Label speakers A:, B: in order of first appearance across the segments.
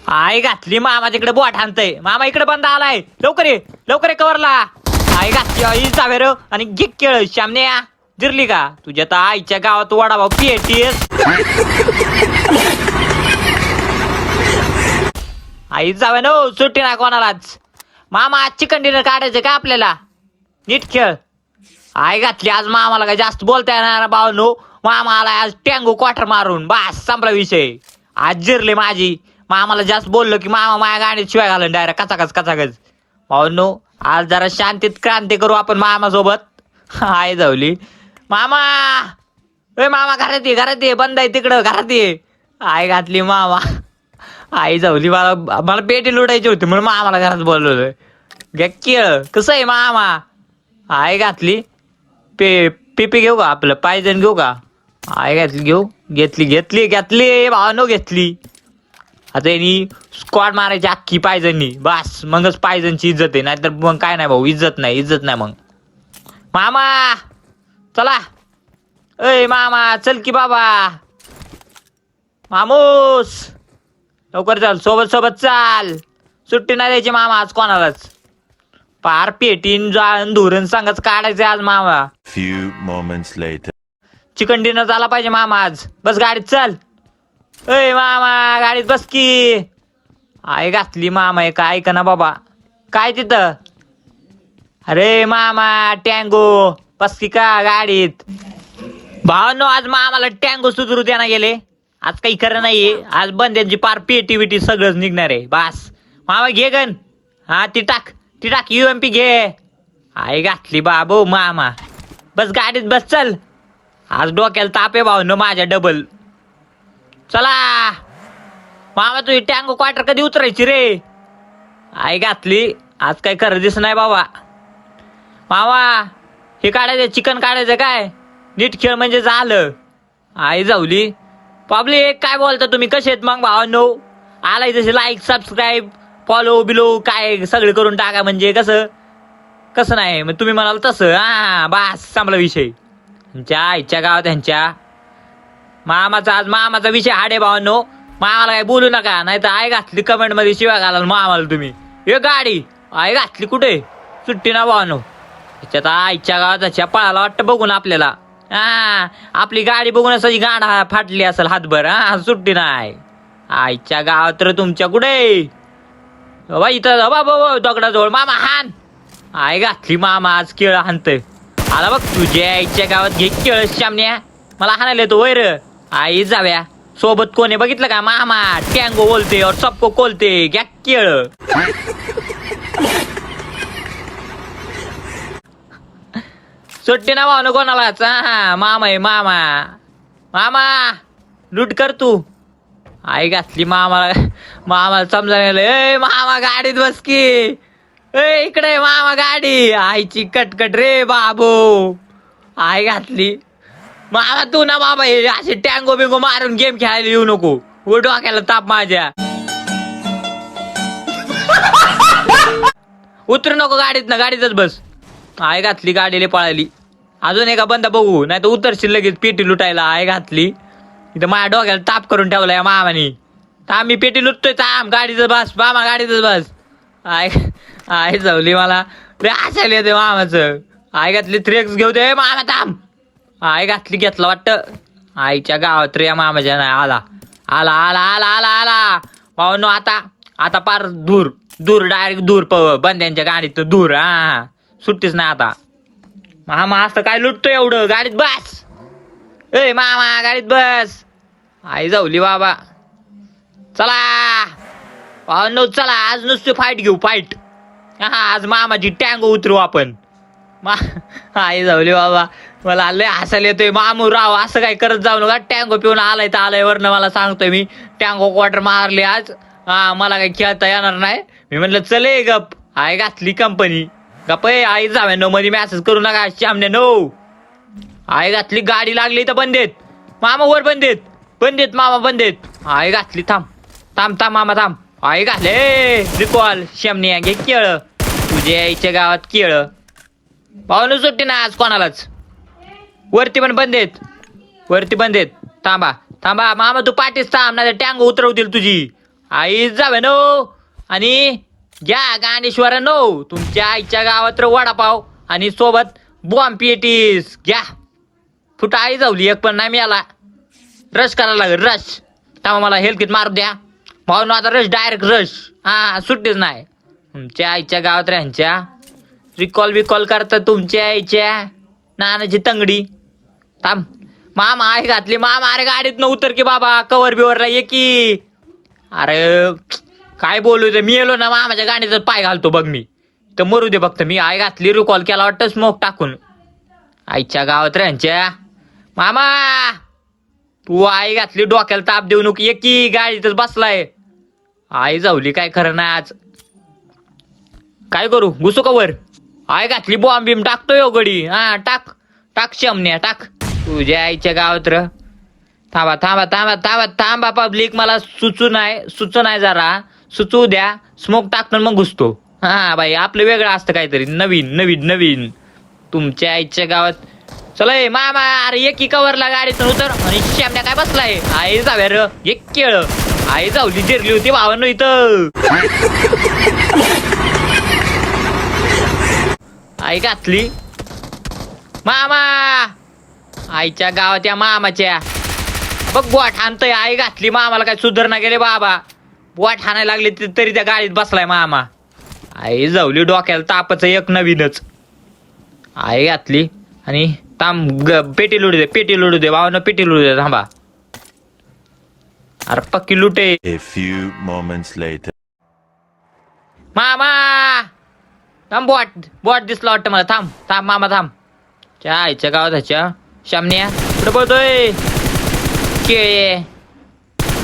A: आई घातली मामा तिकडे बोट हाणतय. मामा इकडे बंद आलाय. लवकर ये कवरला. आई घातली आई जावेर आणि घे केळ. श्यामने जिरली का तुझ्या तर आईच्या गावात वडाभाव पेटीस. आई जावे नो सुट्टी ना कोणालाच. मामा आज चिकन डिनर काढायचं का आपल्याला. नीट खेळ. आई घातली आज मामाला काय जास्त बोलता येणार भावनो. मामा आला आज टँगो क्वार्टर मारून बस संपला विषय. आज जिरले माझी. मामाला जास्त बोललो की मामा माझ्या गाडीत शिवाय घालून डायरेक्ट कचाकच. भावनो आज जरा शांतीत क्रांती करू आपण मामा सोबत. आई जावली. मामा ए मामा घरात ये बंद आहे तिकडं घरात ये. आई घातली मामा. आई जावली मला पेटी लुटायची होती म्हणून मामाला घरात बोलवलं. घ्या केळ कसं आहे मामा. आई घातली पिपी घेऊ का आपलं पायजन घेऊ का. आई घातली घेतली भावानो घेतली. आता यांनी स्क्वॉड मारायची अख्खी पायजननी बस मगच पायजनची इज्जत आहे. नाहीतर मग काय नाही भाऊ इज्जत नाही मग. मामा चला. अय मामा चल की बाबा. मामूस लवकर चाल सोबत चाल. सुट्टी नाही द्यायची मामा आज कोणालाच. पार पेटीन जाळून धुरण सांगच काढायचं आज मामा.
B: Few moments later.
A: Chicken dinner झाला पाहिजे मामा आज. बस गाडीत चल. अय मामा गाडीत बस की. आई घातली मामा एक ऐक ना बाबा. काय तिथं. अरे मामा टँगो बस की का गाडीत. भावांनो आज मामाला टँगो सुधरू द्या ना गेले. आज काही खरं नाहीये. आज बंद्यांची पार पेटी सगळंच निघणार आहे बस. मामा घे गण. हा ती टाक UMP घे. आई घातली बाबो मामा. बस गाडीत बस चल. आज डोक्याला ताप आहे भावनो माझ्या डबल. चला मामा तुझी टँगो क्वार्टर कधी उतरायची रे. आई घातली आज काय खरं दिस नाही बाबा. मामा हे काढायचं चिकन काढायचं काय. नीट खेळ म्हणजे झालं. आई जावली. पब्लिक काय बोलता तुम्ही कसे आहेत मग भावांनो. आलाय जसे लाईक सबस्क्राईब फॉलो बिलो काय सगळे करून टाका. म्हणजे कसं नाही मग तुम्ही म्हणाल तसं. हा बस संपला विषय. त्यांच्या आईच्या गावात त्यांच्या मामाचा विषय हाडे भावांनो. मामाला काय बोलू नका नाही तर आई घातली कमेंट मध्ये शिवाय घालाल मामाला तुम्ही. हे गाडी आई घातली कुठे सुट्टी ना भावांनो. त्याच्यात आईच्या गावात त्याच्या पळाला वाटतं बघून आपल्याला. हा आपली गाडी बघून असाची गाडा फाटली असेल हातभर. हा सुट्टी नाही. आईच्या गावात तर तुमच्या कुठे बाबा इथं बाबा दगडाजवळ मामा हान. आई घातली मामा आज केळ हाणतय. आला बघ तुझ्या आईच्या गावात घे केळ श्यामण्या. मला हाणायला येतो वैर. आई जाव्या सोबत कोणी बघितलं का मामा टँगो बोलते और सबको कोलते घ्या केळ. सुट्टी ना भावनो कोणालाच. हा मामा आहे मामा लूट कर तू. आई घातली मामाला समजायला. ए मामा गाडीत बस की. ए इकडे मामा गाडी. आईची कटकट रे बाबू. आई घातली मामा तू ना बाबा हे असे टँगो बिंगो मारून गेम खेळायला येऊ नको. डोक्याला ताप माझ्या. उतरू नको गाडीतच बस. आई घातली गाडीला पळाली. अजून एका बंदा बघू नाही तर उतरशील लगेच पेटी लुटायला. आई घातली इथं माझ्या डोक्याला ताप करून ठेवला या मामानी. मी पेटी लुटतोय थांब गाडीचं बस मामा गाडीतच बस. आई जावली मला हसायला येते मामाचं. आई घातली 3x घेऊ दे मामा थांब. आई घातली घेतला वाटतं. आईच्या गावात रे मामाच्या नाही. आला भावनो आता पार दूर डायरेक्ट दूर बंद्यांच्या गाडीत दूर. हा सुट्टीच नाही आता. मामा असं काय लुटतो एवढं गाडीत बस. ए मामा गाडीत बस. आई जावली बाबा. चला भावनो चला आज नुसतं फाईट घेऊ फाईट. हा आज मामाची टँगो उतरू आपण. आई जावली बाबा मला लय हसायला येतोय. मामू राव असं काय करत जाऊ नका. टँगो पिऊन आलाय वरनं मला सांगतोय मी टँगो क्वार्टर मारले आज. हा मला काही खेळता येणार नाही. मी म्हणलं चले गप. आई घातली कंपनी गप. आई जाव्या मध्ये मॅसेज करू नका श्यामने नो. आई घातली गाडी लागली तर बंदेत मामा वर बंदेत मामा बंदेत. आई घातली थांब मामा थांब. आई घातले रिकॉल श्यामने घे केळ. तुझ्या आईच्या गावात केळ. भावनो सुट्टी ना आज कोणालाच. वरती पण बंदेत थांबा मामा तू पाठीच थांब नाही टँगो उतरवतील तुझी. आई जावे नो आणि घ्या गांडेश्वरांनो तुमच्या आईच्या गावात तर वडापाव आणि सोबत बॉम्ब पेटीस घ्या. फुटा आई जावली एक पण नाही मिळाला. रश करायला लागेल रश. त्यामुळे मला हेल्थ किट मारू द्या भाऊ आता रश डायरेक्ट रश. हा सुट्टीच नाही. तुमच्या आईच्या गावात राहायच्या रिकॉल बिकॉल करता तुमच्या आईच्या नानाची तंगडी. थांब मामा आहे घातली मामा. अरे गाडीत न उतर की बाबा कवर बिवरला ये की. अरे काय बोलू ते मी येलो ना मामाच्या गाडीचा पाय घालतो बघ मी तर मरू दे फक्त. मी आई घातली रिकॉल केला वाटतं स्मोक टाकून. आईच्या गावात राहायच्या मामा तू आई घातली डोक्याला ताप देऊ नको ये की गाडीतच बसलाय. आई जावली काय खरं नाही आज. काय करू घुसू का वर. आई घातली बॉम्ब बिम टाकतो यो गडी. हा टाक टाक शमन्या टाक. तुझ्या आईच्या गावात र. थांबा थांबा थांबा थांबा थांबा पब्लिक मला सुचू नाही जरा सुचू द्या. स्मोक टाकतो मग घुसतो. हा बाई आपलं वेगळं असतं काहीतरी नवीन नवीन नवीन. तुमच्या आईच्या गावात चला मामा. अरे एकी कवरला गाडीतून उतर आणि श्यामण्या काय बसलाय. आई जाव्या र एक केळ. आई जावली जिरली होती भावांनो इथं. आई घातली मामा. आईच्या गावात या मामाच्या बघ बोट हाणतोय. आई घातली मामाला काय सुधारणा गेले बाबा. बोट हाणायला लागले तरी त्या गाडीत बसलाय मामा. आई जावली डोक्याला तापच एक नवीनच. आई घातली आणि तांब पेटी लुडू दे भावानं पेटी लुडू दे थांबा. अरे पक्की लुटे.
B: A few moments later.
A: मामा थांब बोट दिसला वाटतं मला. थांब थांब मामा थांब. त्या आईच्या गावात ह्याच्या शामण्या कुठं बोलतोय. केळे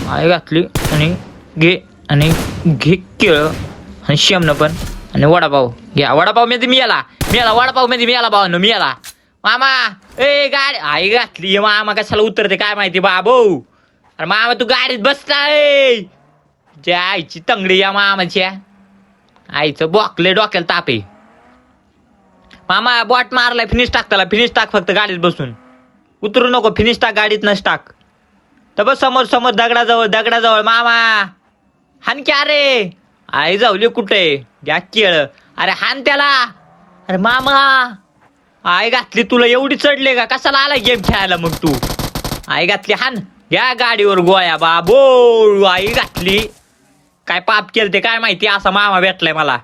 A: आई घातली आणि घे केळ आणि शेमनं पण आणि वडापाव घ्या. वडापाव मध्ये मिळाला वडापाव मध्ये मिळाला भावानं मिळाला. मामा ए गाडी आई घातली मामा कशाला उतरते काय माहिती बाबो. अरे मामा तू गाडीत बसताय. ज्या आईची तंगडी या मामाच्या. आईचं बॉकले डोक्याला तापे. मामा बॉट मारलाय फिनिश टाक त्याला. फिनिश टाक फक्त गाडीत बसून उतरू नको. फिनिश टाक गाडीत नस टाक. तर बस समोर दगडाजवळ मामा हान की. अरे आई जावली कुठे घ्या केळ. अरे हान त्याला. अरे मामा आई घातली तुला एवढी चढले का कशाला आला गेम खेळायला मग तू. आई घातली हान घ्या गाडीवर गोळ्या बाबो. आई घातली काय पाप केलं ते काय माहिती असा मामा भेटलाय मला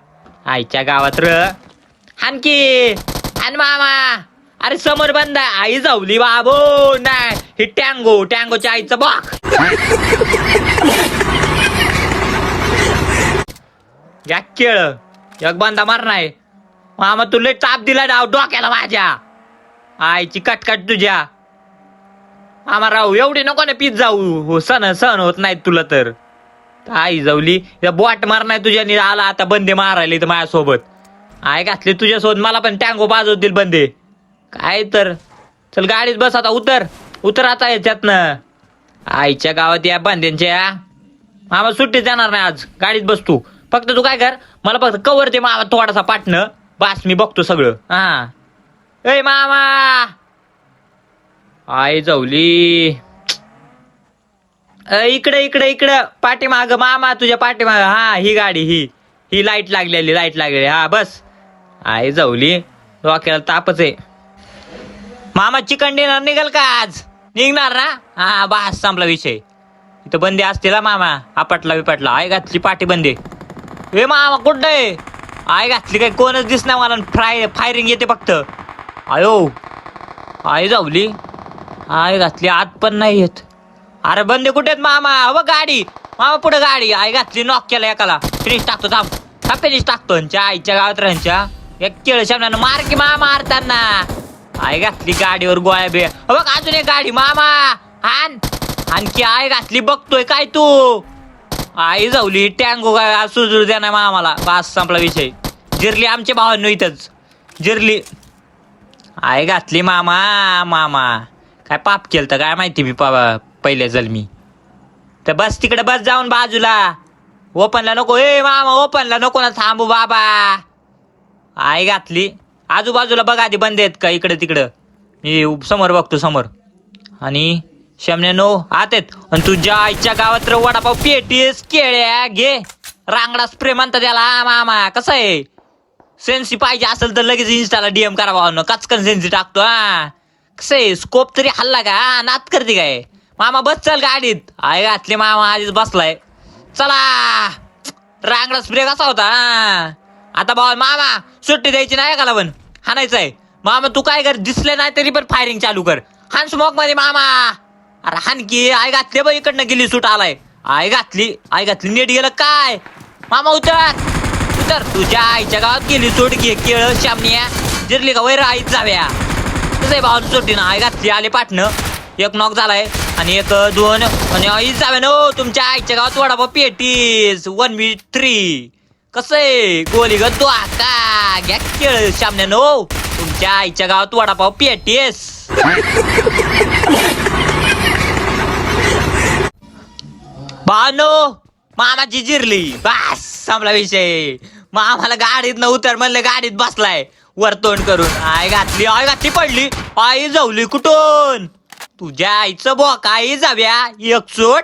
A: आईच्या गावात र. हान की हान मामा. अरे समोर बंद आई जावली बाबो. नाही ही टँगोच्या आईचं बॉक. घ्या केळ एक बंदा मार नाही. मामा तुला चाप दिला डाव डोक्याला माझ्या. आईची कटकट तुझ्या. मामा राहू एवढी नको ना पीत जाऊ. हो सण होत नाहीत तुला तर. आई जावली बॉट मार नाही तुझ्या आला आता बंदे मारायला तर माझ्यासोबत. आई घातली तुझ्यासोबत मला पण टँगो बाजवतील बंदे काय तर. चल गाडीत बस आता उतर आता याच्यातनं. आईच्या गावात या बंद्यांच्या. मामा सुट्टीच देणार नाही आज. गाडीत बस तू फक्त. तू काय कर मला फक्त कवर दे मामा थोडासा पाटणं बास मी बघतो सगळं. हा ए मामा. आई जावली इकडे पाठीमाग मामा तुझ्या पाठीमाग. हा ही गाडी ही लाईट लागलेली हा बस. आई जावली डोक्याला तापच आहे. मामा चिकन डिनर निघाल का आज. निघणार ना. हा बास संपला विषय. इथं बंदे असतील मामा. आपटला बिपटला. आई घातली पाठी बंदे. ए मामा कुठं आहे. आई घातली काय कोणच दिसणार मला. फायरिंग येते फक्त. आयो आई जावली आई घातली आत पण नाही येत. अरे बंदे कुठे आहेत मामा. हो गाडी मामा पुढे गाडी. आई घातली नॉक केला एकाला. फिनिश टाकतो थांब फिनिश टाकतो. आईच्या गावात राहायच्या एक केळ शामण्यानं मार की मामा मारताना. आई घातली गाडीवर गोळ्या बे. बघ अजून एक गाडी मामा हान. आणखी आई घातली बघतोय काय तू. आई जावली टँगो काय सुजू द्या ना मामाला. बास संपला विषय. जिरली आमच्या भावांनो इथंच जिरली. आई घातली मामा काय पाप केलं तर काय माहिती मी पहिल्या जन्मी. तर बस तिकडे बस जाऊन बाजूला. ओपनला नको ए मामा. ओपनला नको ना थांबू बाबा. आई घातली आजूबाजूला बघा आधी बंद आहेत का इकडे तिकडं. मी समोर बघतो समोर. आणि शमनेनो आतेत आणि तुझ्या आईच्या गावात तर वडापाव पेटीस केळ्या घे. रांगडा स्प्रे म्हणता त्याला मामा. कसं आहे सेन्सी पाहिजे असेल तर लगेच इंस्टाला डीएम करा भावनं. कचकन सेन्सी टाकतो हा. कसं आहे स्कोप तरी हल्ला का नात करते काय मामा. बस चल गाडीत. आई घातली मामा आधीच बसलाय. चला रांगडा स्प्रे कसा होता आता भाऊ. मामा सुट्टी द्यायची नाही का पण हाणायचंय मामा. तू काय कर दिसले नाही तरी पण फायरिंग चालू कर. हान स्मोक मध्ये मामा. अरे हानकी आई घातली बघ इकडनं गेली सूट आलाय. आई घातली नीट गेलं काय मामा. उतर तुझ्या आईच्या गावात गेली सूट. घे केळ शामनिया जिरली का वैर आईच जाव्या. कसं आहे भाऊ सुट्टी ना आई घातली आले पाटणं. एक नॉक झालाय आणि एक दोन आणि आईच जाव्या नो. तुमच्या आईच्या गावात वडापाव पेटीस 1v3. कसं आहे गोली ग तो आका घ्या केळ शामने नो. तुमच्या आईच्या गावात वडापाव पेटीस. भानो मामाची जिरली बस संपला विषय. मामाला गाडीत न उतर म्हणलं गाडीत बसलाय वर तोंड करून. आई घातली पडली. आई जाऊली कुठून तुझ्या आईचं बोका. आई जाव्या एक चोट.